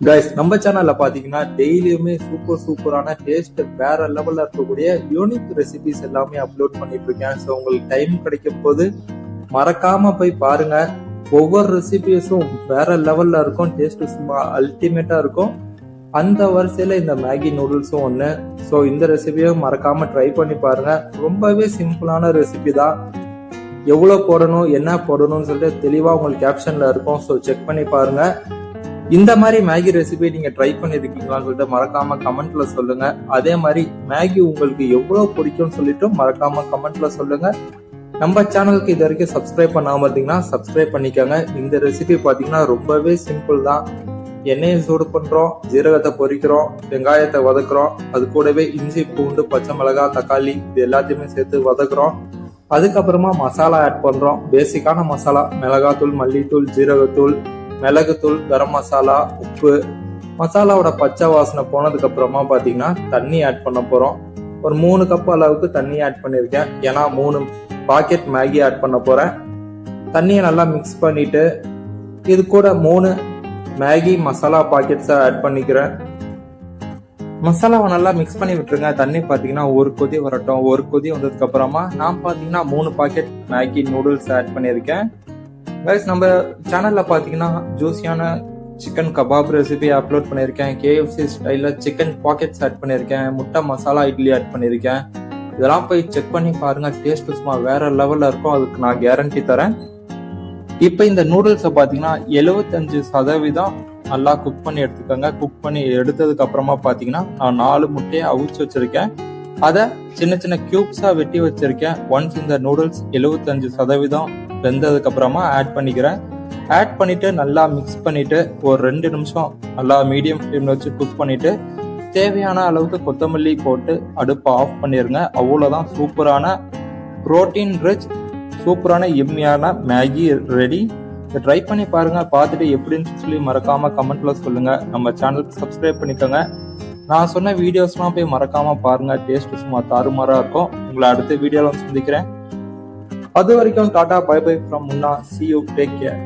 Guys, நம்ம சேனல்ல பாத்தீங்கன்னா டெய்லியுமே சூப்பரான டேஸ்ட் வேற லெவல்ல இருக்கக்கூடிய யூனிக் ரெசிபிஸ் எல்லாமே அப்லோட் பண்ணிட்டு இருக்கேன். ஸோ உங்களுக்கு டைம் கிடைக்கும் போது மறக்காம போய் பாருங்க. ஒவ்வொரு ரெசிபிஸும் வேற லெவல்ல இருக்கும், டேஸ்ட் சும்மா அல்டிமேட்டா இருக்கும். அந்த வரிசையில இந்த மேகி நூடுல்ஸும் ஒண்ணு. ஸோ இந்த ரெசிபியும் மறக்காம ட்ரை பண்ணி பாருங்க. ரொம்பவே சிம்பிளான ரெசிபி தான். எவ்வளவு போடணும், என்ன போடணும்னு சொல்லிட்டு தெளிவா உங்களுக்கு கேப்ஷன்ல இருக்கும். ஸோ செக் பண்ணி பாருங்க. இந்த மாதிரி மேகி ரெசிபி நீங்க ட்ரை பண்ணிருக்கீங்களான்னு சொல்லிட்டு மறக்காம கமெண்ட்ல சொல்லுங்க. அதே மாதிரி மேகி உங்களுக்கு எவ்வளவு பிடிக்கும்னு சொல்லிட்டு மறக்காம கமெண்ட்ல சொல்லுங்க. நம்ம சேனலுக்கு இது வரைக்கும் சப்ஸ்கிரைப் பண்ணாம இருந்தீங்கன்னா சப்ஸ்கிரைப் பண்ணிக்கோங்க. இந்த ரெசிபி பாத்தீங்கன்னா ரொம்பவே சிம்பிள் தான். எண்ணெயை சூடு பண்றோம், ஜீரகத்தை பொரிக்கிறோம், வெங்காயத்தை வதக்குறோம், அது கூடவே இஞ்சி பூண்டு பச்சை மிளகாய் தக்காளி இது எல்லாத்தையுமே சேர்த்து வதக்குறோம். அதுக்கப்புறமா மசாலா ஆட் பண்றோம். பேசிக்கான மசாலா மிளகாத்தூள், மல்லித்தூள், ஜீரகத்தூள், மிளகுத்தூள், கரம் மசாலா, உப்பு. மசாலாவோட பச்சை வாசனை போனதுக்கு அப்புறமா பாத்தீங்கன்னா தண்ணி ஆட் பண்ண போறோம். ஒரு 3 கப் அளவுக்கு தண்ணி ஆட் பண்ணிருக்கேன். ஏன்னா 3 பாக்கெட் மேகி ஆட் பண்ண போறேன். தண்ணியை நல்லா மிக்ஸ் பண்ணிட்டு இது கூட 3 மேகி மசாலா பாக்கெட்ஸ் ஆட் பண்ணிக்கிறேன். மசாலாவை நல்லா மிக்ஸ் பண்ணி விட்டுருங்க. தண்ணி பாத்தீங்கன்னா ஒரு கொதி வரட்டும். ஒரு கொதி வந்ததுக்கு அப்புறமா நான் பாத்தீங்கன்னா 3 பாக்கெட் மேகி நூடுல்ஸ் ஆட் பண்ணியிருக்கேன். கைஸ், நம்ம சேனல்ல பாத்தீங்கன்னா ஜூசியான சிக்கன் கபாப் ரெசிபி அப்லோட் பண்ணியிருக்கேன். KFC ஸ்டைல சிக்கன் பாக்கெட்ஸ் ஆட் பண்ணியிருக்கேன். முட்டை மசாலா இட்லி ஆட் பண்ணியிருக்கேன். இதெல்லாம் போய் செக் பண்ணி பாருங்க. டேஸ்ட் சும்மா வேற லெவல்ல இருக்கும், அதுக்கு நான் கேரண்டி தரேன். இப்ப இந்த நூடுல்ஸை பாத்தீங்கன்னா 75% நல்லா குக் பண்ணி எடுத்துக்கோங்க. குக் பண்ணி எடுத்ததுக்கு அப்புறமா பாத்தீங்கன்னா நான் 4 முட்டையை அவிச்சு வச்சிருக்கேன். அதை சின்ன சின்ன கியூப்ஸா வெட்டி வச்சிருக்கேன். ஒன்ஸ் இந்த நூடுல்ஸ் 75% வெந்ததுக்கு அப்புறமா ஆட் பண்ணிக்கிறேன். ஆட் பண்ணிட்டு நல்லா மிக்ஸ் பண்ணிட்டு ஒரு 2 நிமிஷம் நல்லா மீடியம் ஃப்ளேம்ல வச்சு குக் பண்ணிட்டு தேவையான அளவுக்கு கொத்தமல்லி போட்டு அடுப்பை ஆஃப் பண்ணிருங்க. அவ்வளவுதான், சூப்பரான புரோட்டீன் ரிச் சூப்பரான எம்மியான மேகி ரெடி. ட்ரை பண்ணி பாருங்க. பார்த்துட்டு எப்படின்னு சொல்லி மறக்காம கமெண்ட்ல சொல்லுங்க. நம்ம சேனலுக்கு சப்ஸ்கிரைப் பண்ணிக்கோங்க. நான் சொன்ன வீடியோஸ்லாம் போய் மறக்காம பாருங்க. டேஸ்ட் சும்மா தாறுமாறா இருக்கும். உங்களை அடுத்த வீடியோல சந்திக்கிறேன். அது வரைக்கும் டாடா, பை பை ஃப்ரம் முன்னா. See you, take care.